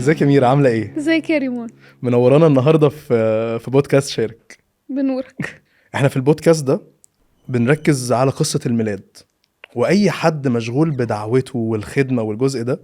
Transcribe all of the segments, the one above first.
ازيك يا ميرا، عامله ايه؟ ازيك يا ريمون؟ منورانا النهارده في بودكاست شارك. بنورك. احنا في البودكاست ده بنركز على قصه الميلاد، واي حد مشغول بدعوته والخدمه والجزء ده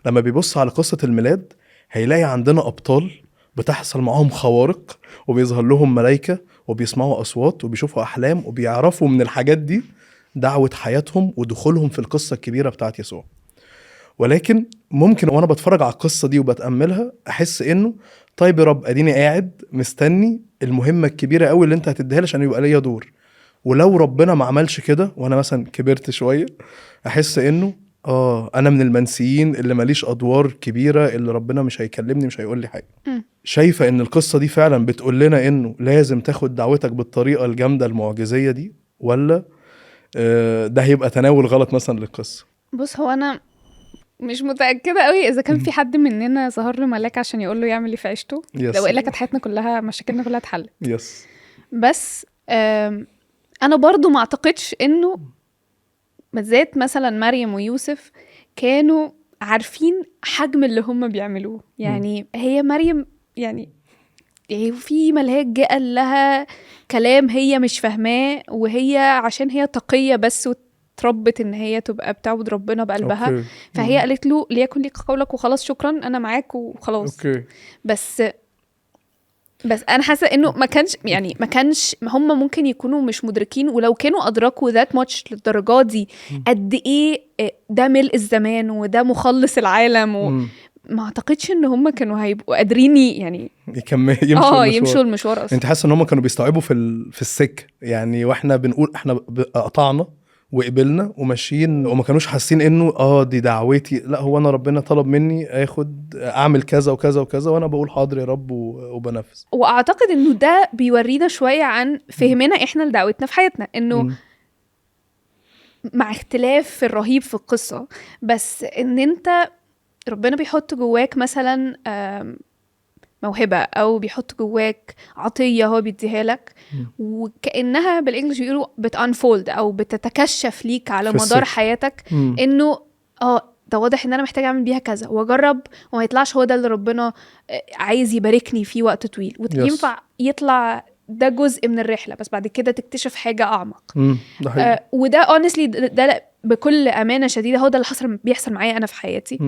لما بيبص على قصه الميلاد هيلاقي عندنا ابطال بتحصل معاهم خوارق، وبيظهر لهم ملائكه، وبيسمعوا اصوات، وبيشوفوا احلام، وبيعرفوا من الحاجات دي دعوه حياتهم ودخولهم في القصه الكبيره بتاعت يسوع. ولكن ممكن وانا بتفرج على القصه دي وبتاملها احس انه طيب يا رب، اديني قاعد مستني المهمه الكبيره قوي اللي انت هتديها لي عشان يبقى ليا دور. ولو ربنا ما عملش كده وانا مثلا كبرت شويه احس انه انا من المنسيين اللي ماليش ادوار كبيره، اللي ربنا مش هيكلمني، مش هيقول لي حاجه. شايفه ان القصه دي فعلا بتقول لنا انه لازم تاخد دعوتك بالطريقه الجامده المعجزيه دي، ولا ده هيبقى تناول غلط مثلا للقصه؟ بص، هو انا مش متأكدة قوي اذا كان في حد مننا ظهر له ملاك عشان يقول له يعمل ايه في عيشته. لو الا كانت حياتنا كلها مشاكلنا كلها اتحلت. يس. بس انا برضو ما اعتقدش انه بالذات مثلا مريم ويوسف كانوا عارفين حجم اللي هم بيعملوه. يعني هي مريم يعني في ملاك جه قال لها كلام هي مش فاهماه، وهي عشان هي تقية بس وتربت ان هي تبقى بتعبد ربنا بقلبها. أوكي. فهي قالت له ليكن ليك قولك وخلاص، شكرا انا معاك وخلاص. اوكي. بس انا حاسه انه ما كانش هم ممكن يكونوا مش مدركين، ولو كانوا ادركوا ذات ماتش للدرجه دي قد ايه ده ملء الزمان وده مخلص العالم. ما اعتقدش ان هم كانوا هيبقوا قادرين يعني يمشوا المشوار اصلا. انت حاسه ان هم كانوا بيستوعبوا في السكه يعني، واحنا بنقول احنا قطعنا وقبلنا وماشيين، وما كانوش حاسين انه دي دعوتي؟ لا، هو انا ربنا طلب مني اعمل كذا وكذا وكذا، وانا بقول حاضر يا رب وبنفذ. واعتقد انه ده بيورينا شويه عن فهمنا احنا لدعوتنا في حياتنا، انه مع اختلاف الرهيب في القصه، بس ان انت ربنا بيحط جواك مثلا موهبة أو بيحط جواك عطية هو بيديها لك، وكأنها بالإنجليش بيقولوا بتانفولد أو بتتكشف ليك على مدار حياتك. إنه ده واضح إن أنا محتاج أعمل بيها كذا وأجرب، وما يطلعش هو ده اللي ربنا عايز يباركني فيه وقت طويل، وينفع يطلع ده جزء من الرحلة، بس بعد كده تكتشف حاجة أعمق. وده honestly ده بكل أمانة شديدة هو ده اللي بيحصل معايا أنا في حياتي.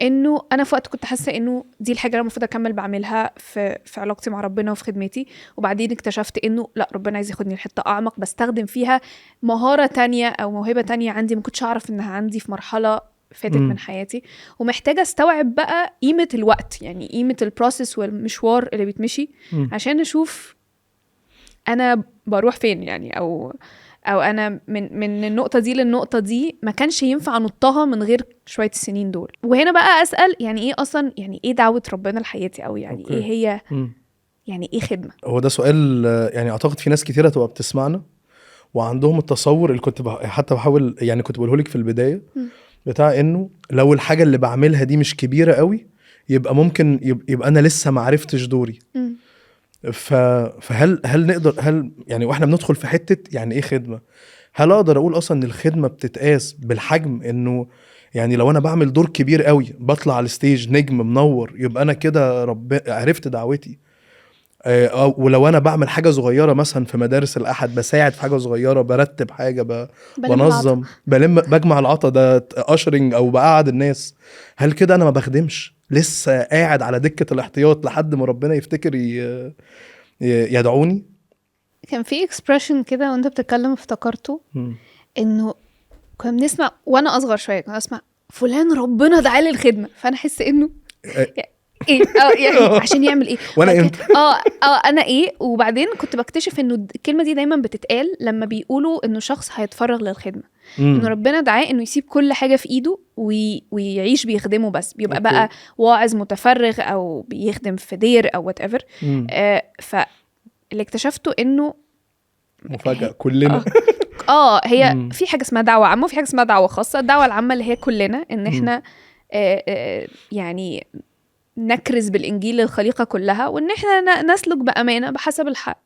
إنه أنا في وقت كنت حاسة إنه دي الحاجة اللي المفروض أكمل بعملها في علاقتي مع ربنا وفي خدمتي، وبعدين اكتشفت إنه لا، ربنا عايز ياخدني لحتة أعمق بستخدم فيها مهارة تانية أو موهبة تانية عندي ما كنتش أعرف إنها عندي في مرحلة فاتت من حياتي، ومحتاجة استوعب بقى قيمة الوقت، يعني قيمة البروسيس والمشوار اللي بيتمشي عشان أشوف أنا بروح فين يعني، أو أنا من النقطة دي للنقطة دي ما كانش ينفع نطها من غير شوية السنين دول. وهنا بقى أسأل يعني إيه أصلا، يعني إيه دعوة ربنا لحياتي، أو يعني أوكي. إيه هي يعني إيه خدمة؟ هو ده سؤال يعني أعتقد في ناس كتيرة تبقى بتسمعنا وعندهم التصور اللي كنت حتى بحاول يعني كنت بقوله لك في البداية بتاع إنه لو الحاجة اللي بعملها دي مش كبيرة قوي يبقى ممكن يبقى أنا لسه معرفتش دوري. فهل نقدر يعني واحنا بندخل في حتة يعني ايه خدمة، هل اقدر اقول اصلا ان الخدمة بتتقاس بالحجم؟ انه يعني لو انا بعمل دور كبير قوي بطلع على الستيج نجم منور يبقى انا كده عرفت دعوتي؟ ولو انا بعمل حاجة صغيرة مثلا في مدارس الأحد، بساعد في حاجة صغيرة، برتب حاجة، بنظم، بجمع العطا ده أشرنج أو بقعد الناس، هل كده أنا ما بخدمش؟ لسه قاعد على دكة الاحتياط لحد ما ربنا يفتكر يدعوني؟ كان في اكسبريشن كده وانت بتتكلم افتكرته، انه كنا بنسمع وانا اصغر شويه كنا اسمع فلان ربنا دعاه للخدمه، فانا احس انه ايه يعني عشان يعمل ايه وانا انا ايه. وبعدين كنت بكتشف انه الكلمه دي دايما بتتقال لما بيقولوا انه شخص هيتفرغ للخدمه، انه ربنا دعاه انه يسيب كل حاجه في ايده ويعيش بيخدمه، بس بيبقى بقى واعظ متفرغ او بيخدم في دير او وات ايفر. فاللي اكتشفته انه مفاجاه كلنا هي في حاجه اسمها دعوه عامه وفي حاجه اسمها دعوه خاصه. الدعوه العامه اللي هي كلنا ان احنا يعني نكرز بالإنجيل للخليقة كلها، وإن إحنا نسلك بأمانة بحسب الحق.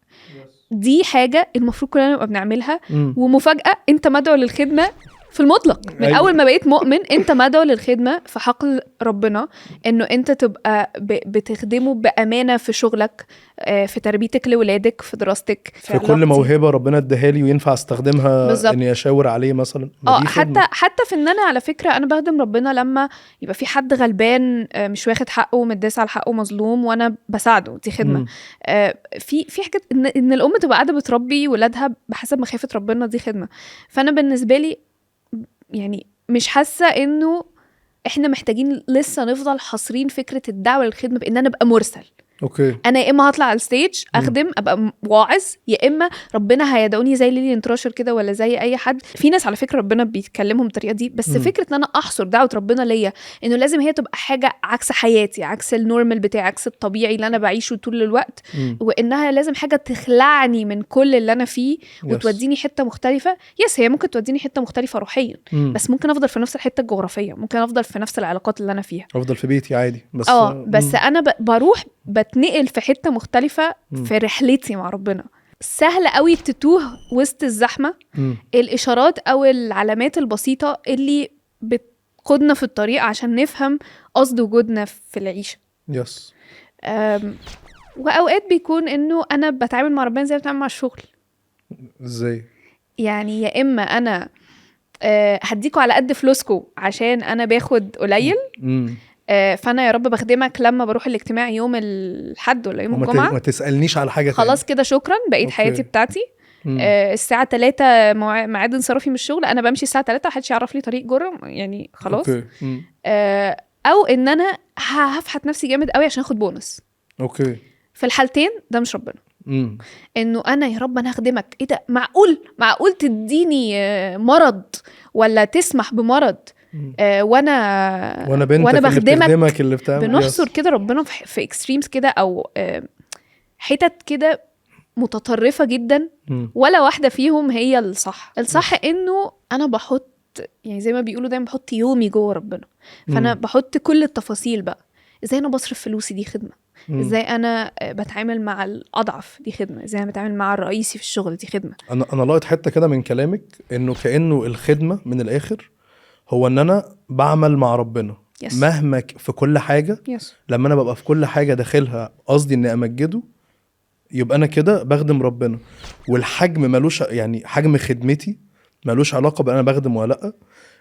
دي حاجة المفروض كلنا نبقى بنعملها. ومفاجأة أنت مدعو للخدمة في المطلق من أيوة. اول ما بقيت مؤمن انت مدعو للخدمه في حقل ربنا، انه انت تبقى بتخدمه بامانه في شغلك، في تربيتك لاولادك، في دراستك، في كل علاقتي. موهبه ربنا اداها لي وينفع استخدمها بالظبط. اني اشاور عليه مثلا، ما دي خدمة. حتى في ان انا على فكره انا بخدم ربنا لما يبقى في حد غلبان، مش واخد حقه ومتداس على حقه مظلوم وانا بساعده، دي خدمه. مم. في حاجه ان الام تبقى قاعده بتربي ولادها بحسب مخافه ربنا، دي خدمه. فانا بالنسبه لي يعني مش حاسه انه احنا محتاجين لسه نفضل حاصرين فكره الدعوه للخدمه بان انا ابقى مرسل. اوكي. انا يا اما هطلع على الستيج اخدم ابقى واعظ، يا اما ربنا هيدعوني زي ليلي انتراشر كده ولا زي اي حد. في ناس على فكره ربنا بيتكلمهم بالطريقه دي، بس فكره ان انا احصر دعوه ربنا ليا انه لازم هي تبقى حاجه عكس حياتي، عكس النورمال بتاعي، عكس الطبيعي اللي انا بعيشه طول الوقت، وانها لازم حاجه تخلعني من كل اللي انا فيه وتوديني حته مختلفه. يس، هي ممكن توديني حته مختلفه روحيا، بس ممكن افضل في نفس الحته الجغرافيه، ممكن افضل في نفس العلاقات اللي انا فيها، افضل في بيتي عادي. بس بس انا بروح بتنقل في حته مختلفه في رحلتي مع ربنا. سهل قوي تتوه وسط الزحمه. الاشارات او العلامات البسيطه اللي بتقودنا في الطريق عشان نفهم قصد وجودنا في العيشه. يس. واوقات بيكون انه انا بتعامل مع ربنا زي ما بتعامل مع الشغل. ازاي؟ يعني يا اما انا هديكوا على قد فلوسكوا عشان انا باخد قليل، فانا يا رب بخدمك لما بروح الاجتماع يوم الحد ولا يوم الجمعه، ما تسالنيش على حاجه خلاص كده شكرا بقيت حياتي بتاعتي. الساعه 3 ميعاد انصرافي من الشغل، انا بمشي الساعه 3 محدش يعرف لي طريق جرة يعني خلاص. او ان انا هفحت نفسي جامد قوي عشان اخد بونص. اوكي. في الحالتين ده مش ربنا. انه انا يا رب انا هخدمك، ايه ده؟ معقول تديني مرض ولا تسمح بمرض وانا بخدمك اللي بتعمل. بنحصر كده ربنا في اكستريمز كده، او حتت كده متطرفة جدا، ولا واحدة فيهم هي الصح. انه انا بحط يعني زي ما بيقولوا دايما بحط يومي جوه ربنا. فانا بحط كل التفاصيل بقى، ازاي انا بصرف فلوسي، دي خدمة. ازاي انا بتعامل مع الاضعف، دي خدمة. ازاي انا بتعامل مع الرئيسي في الشغل، دي خدمة. انا لاقيت حتة كده من كلامك انه كأنه الخدمة من الاخر هو ان انا بعمل مع ربنا مهما في كل حاجة. لما انا ببقى في كل حاجة داخلها قصدي اني امجده، يبقى انا كده بخدم ربنا. والحجم ملوش يعني حجم خدمتي ملوش علاقة بأنا بخدم ولا لأ،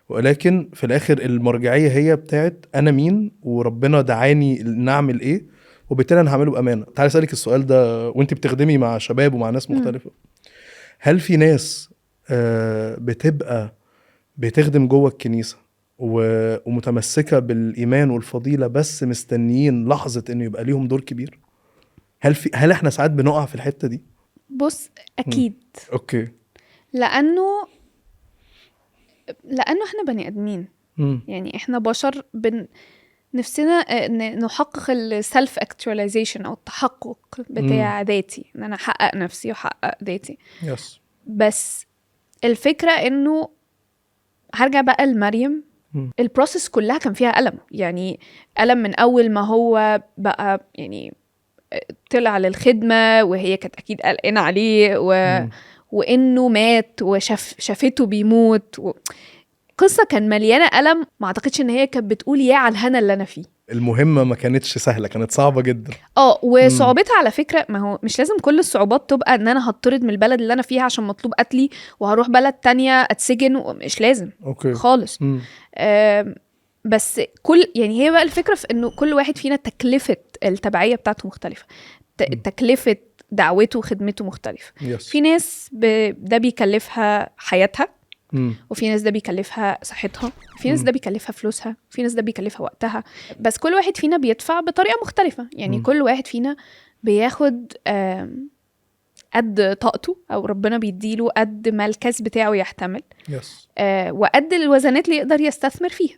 ولكن في الاخر المرجعية هي بتاعت انا مين وربنا دعاني نعمل ايه، وبالتالي انا هعمله بأمانة. تعالي اسالك السؤال ده وانت بتخدمي مع شباب ومع ناس مختلفة. هل في ناس بتبقى بتخدم جوه الكنيسة ومتمسكة بالإيمان والفضيلة بس مستنيين لحظة إنه يبقى ليهم دور كبير؟ هل إحنا ساعات بنقع في الحتة دي؟ بص أكيد. أوكي. لأنه إحنا بني آدمين. يعني إحنا بشر نفسنا نحقق السلف اكتواليزيشن أو التحقق بتاع ذاتي، إن أنا أحقق نفسي وأحقق ذاتي. بس الفكرة إنه هرجع بقى لمريم. البروسيس كلها كان فيها ألم، يعني ألم من أول ما هو بقى يعني طلع للخدمة، وهي كانت أكيد قلقانة عليه وإنه مات وشافته بيموت قصة كان مليانة ألم. ما أعتقدش إن هي كانت بتقول يا على الهنا اللي أنا فيه. المهمة ما كانتش سهلة، كانت صعبة جدا. وصعوبتها على فكرة، ما هو مش لازم كل الصعوبات تبقى ان انا هطرد من البلد اللي انا فيها عشان مطلوب قتلي وهروح بلد تانية اتسجن، مش لازم. خالص. بس يعني هي بقى الفكرة في انه كل واحد فينا تكلفة التبعية بتاعته مختلفة، تكلفة دعوته وخدمته مختلفة. في ناس ده بيكلفها حياتها، وفي ناس ده بيكلفها صحتها، في ناس ده بيكلفها فلوسها، في ناس ده بيكلفها وقتها. بس كل واحد فينا بيدفع بطريقة مختلفة. يعني كل واحد فينا بياخد قد طاقته، او ربنا بيديله قد ما الكسب بتاعه يحتمل، وقد الوزنات اللي يقدر يستثمر فيها.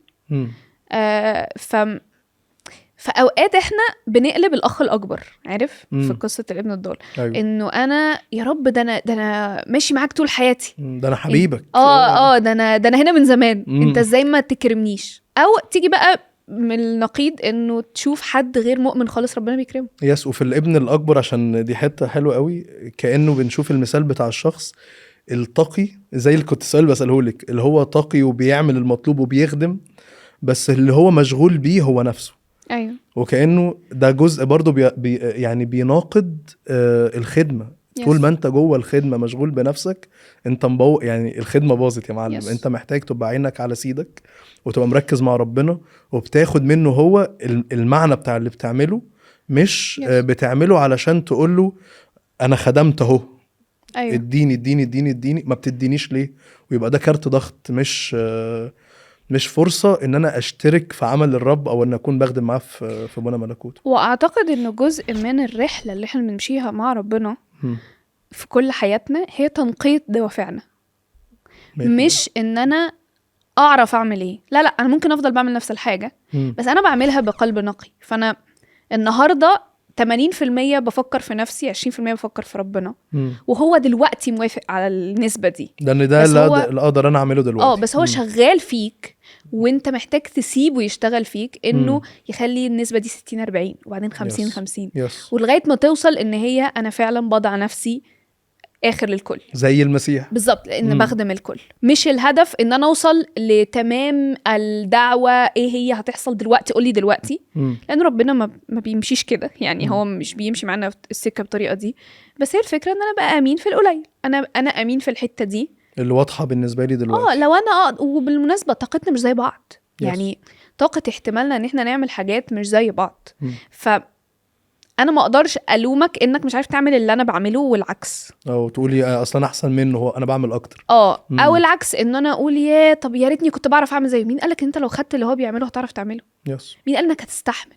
فأوقات احنا بنقلب الأخ الأكبر، عارف؟ في قصة الابن الضال. أيوة. إنه أنا يا رب ده أنا ماشي معاك طول حياتي، ده أنا حبيبك. ده أنا هنا من زمان. أنت إزاي ما تكرمنيش؟ أو تيجي بقى من النقيض إنه تشوف حد غير مؤمن خالص ربنا بيكرمه. وفي الابن الأكبر، عشان دي حتة حلوة قوي، كأنه بنشوف المثال بتاع الشخص التقي زي اللي كنت السؤال بسأله لك، اللي هو تقي وبيعمل المطلوب وبيخدم، بس اللي هو مشغول بيه هو نفسه. ايوه وكأنه ده جزء برضو يعني بيناقض الخدمة. طول ما انت جوه الخدمة مشغول بنفسك انت يعني الخدمة باظت يا معلم. انت محتاج تبقى عينك على سيدك وتبقى مركز مع ربنا وبتاخد منه هو المعنى بتاع اللي بتعمله، مش بتعمله علشان تقوله انا خدمت اهو. أيوة. اديني اديني اديني اديني، ما بتدينيش ليه؟ ويبقى ده كارت ضغط، مش فرصة ان انا اشترك في عمل الرب او ان اكون بخدم معاه في بنى ملكوته. واعتقد انه جزء من الرحلة اللي احنا بنمشيها مع ربنا في كل حياتنا هي تنقية دوافعنا، مش ان انا اعرف اعمل ايه. لا انا ممكن افضل بعمل نفس الحاجة بس انا بعملها بقلب نقي. فانا النهاردة 80% بفكر في نفسي، 20% بفكر في ربنا، وهو دلوقتي موافق على النسبة دي، لان ده اللي اقدر انا اعمله دلوقتي. بس هو شغال فيك وانت محتاج تسيبه يشتغل فيك انه يخلي النسبة دي 60-40 وبعدين 50-50 ولغاية ما توصل ان هي انا فعلا بضع نفسي اخر للكل زي المسيح بالظبط، لان بخدم الكل. مش الهدف ان انا اوصل لتمام الدعوة ايه هي هتحصل دلوقتي، قولي دلوقتي، لان ربنا ما بيمشيش كده يعني. هو مش بيمشي معنا في السكة بطريقة دي، بس هي الفكرة ان انا بقى امين في القليل. انا امين في الحتة دي اللي واضحة بالنسبة لي دلوقتي. لو انا وبالمناسبة طاقتنا مش زي بعض يعني طاقة احتمالنا ان احنا نعمل حاجات مش زي بعض. انا ما اقدرش الومك انك مش عارف تعمل اللي انا بعمله والعكس، او تقولي اصلا احسن منه، هو انا بعمل اكتر. او العكس ان انا اقول طب يا ريتني كنت بعرف اعمل زيه. مين قالك انت لو خدت اللي هو بيعمله هتعرف تعمله؟ مين قال انك هتستحمل؟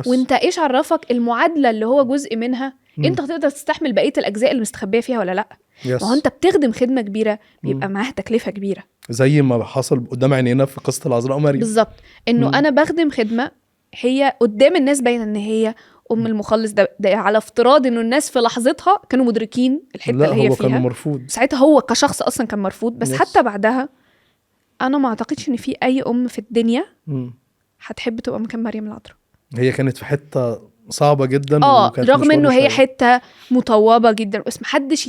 وانت ايش عرفك المعادلة اللي هو جزء منها انت هتقدر تستحمل بقية الاجزاء اللي مستخبية فيها ولا لا؟ ما هو انت بتخدم خدمة كبيرة بيبقى معاها تكلفة كبيرة، زي ما حصل قدام عينينا في قصة العذراء مريم بالظبط. انه انا بخدم خدمة هي قدام الناس باينة ان هي المخلص. ده على افتراض انه الناس في لحظتها كانوا مدركين الحتة اللي هي هو فيها. كان مرفوض ساعتها، هو كشخص اصلا كان مرفوض، بس حتى بعدها انا ما اعتقدش ان في اي ام في الدنيا هتحب تبقى مكان مريم العذراء. هي كانت في حتة صعبة جدا رغم انه هي حتة مطوبة جدا، بس محدش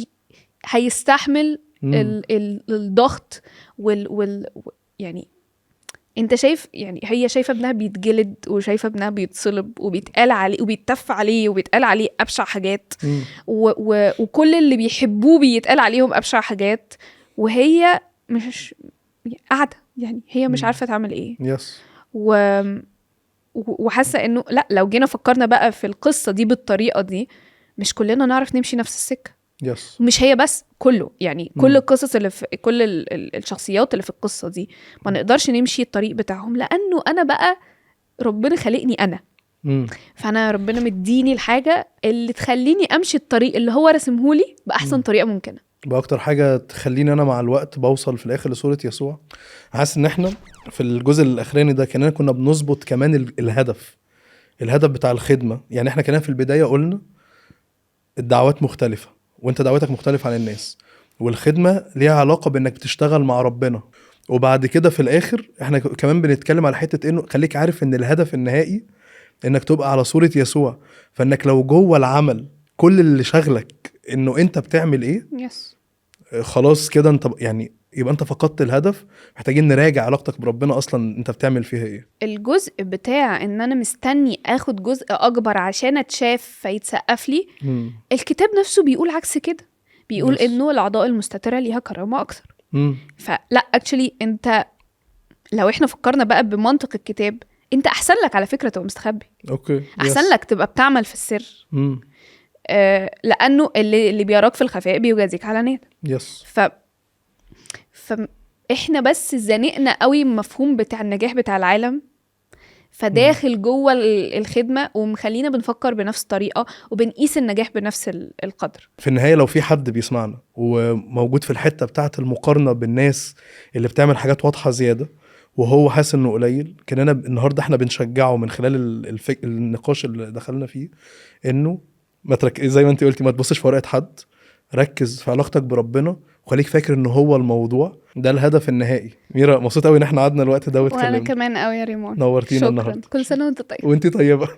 هيستحمل الضغط يعني انت شايف يعني هي شايفه ابنها بيتجلد وشايفه ابنها بيتصلب وبيتقال عليه وبيتف عليه وبيتقال عليه ابشع حاجات وكل اللي بيحبوه بيتقال عليهم ابشع حاجات، وهي مش قاعده يعني هي مش عارفه تعمل ايه. وحاسه انه لا، لو جينا فكرنا بقى في القصه دي بالطريقه دي مش كلنا نعرف نمشي نفس السكه. مش هي بس، كله يعني كل القصص اللي في كل الشخصيات اللي في القصة دي ما نقدرش نمشي الطريق بتاعهم، لأنه أنا بقى ربنا خلقني أنا فأنا ربنا مديني الحاجة اللي تخليني أمشي الطريق اللي هو رسمهولي بأحسن طريقة ممكنة، بأكتر حاجة تخليني أنا مع الوقت بوصل في الآخر لصورة يسوع. حاسس إن إحنا في الجزء الأخراني ده كنا بنظبط كمان الهدف بتاع الخدمة. يعني إحنا كنا في البداية قلنا الدعوات مختلفة وانت دعوتك مختلف عن الناس، والخدمة ليها علاقة بانك بتشتغل مع ربنا. وبعد كده في الاخر احنا كمان بنتكلم على حتة انه خليك عارف ان الهدف النهائي انك تبقى على صورة يسوع. فانك لو جوه العمل كل اللي شغلك انه انت بتعمل ايه خلاص كده انت يعني يبقى انت فقدت الهدف. محتاجين نراجع علاقتك بربنا اصلا انت بتعمل فيها ايه. الجزء بتاع ان انا مستني اخد جزء اكبر عشان اتشاف فيتسقف لي. الكتاب نفسه بيقول عكس كده، بيقول انه الاعضاء المستترة ليها كرامة اكثر. فلا اكشلي انت لو احنا فكرنا بقى بمنطق الكتاب انت احسن لك على فكرة تبقى مستخبي. احسن لك تبقى بتعمل في السر. لانه اللي بيراك في الخفاء بيجازيك علانية. فاحنا بس زنقنا قوي مفهوم بتاع النجاح بتاع العالم فداخل جوه الخدمة ومخلينا بنفكر بنفس الطريقة وبنقيس النجاح بنفس القدر. في النهاية لو في حد بيسمعنا وموجود في الحتة بتاعة المقارنة بالناس اللي بتعمل حاجات واضحة زيادة وهو حاسس انه قليل، كاننا النهاردة احنا بنشجعه من خلال النقاش اللي دخلنا فيه انه زي ما انت قلتي ما تبصش في ورقة حد، ركز في علاقتك بربنا وخليك فاكر انه هو الموضوع ده الهدف النهائي. ميرا مبسوط قوي ان احنا قعدنا الوقت ده واتكلمنا. وانا كمان قوي يا ريمون، نورتينا النهارده. كل سنة وانت طيب. وانت طيبة.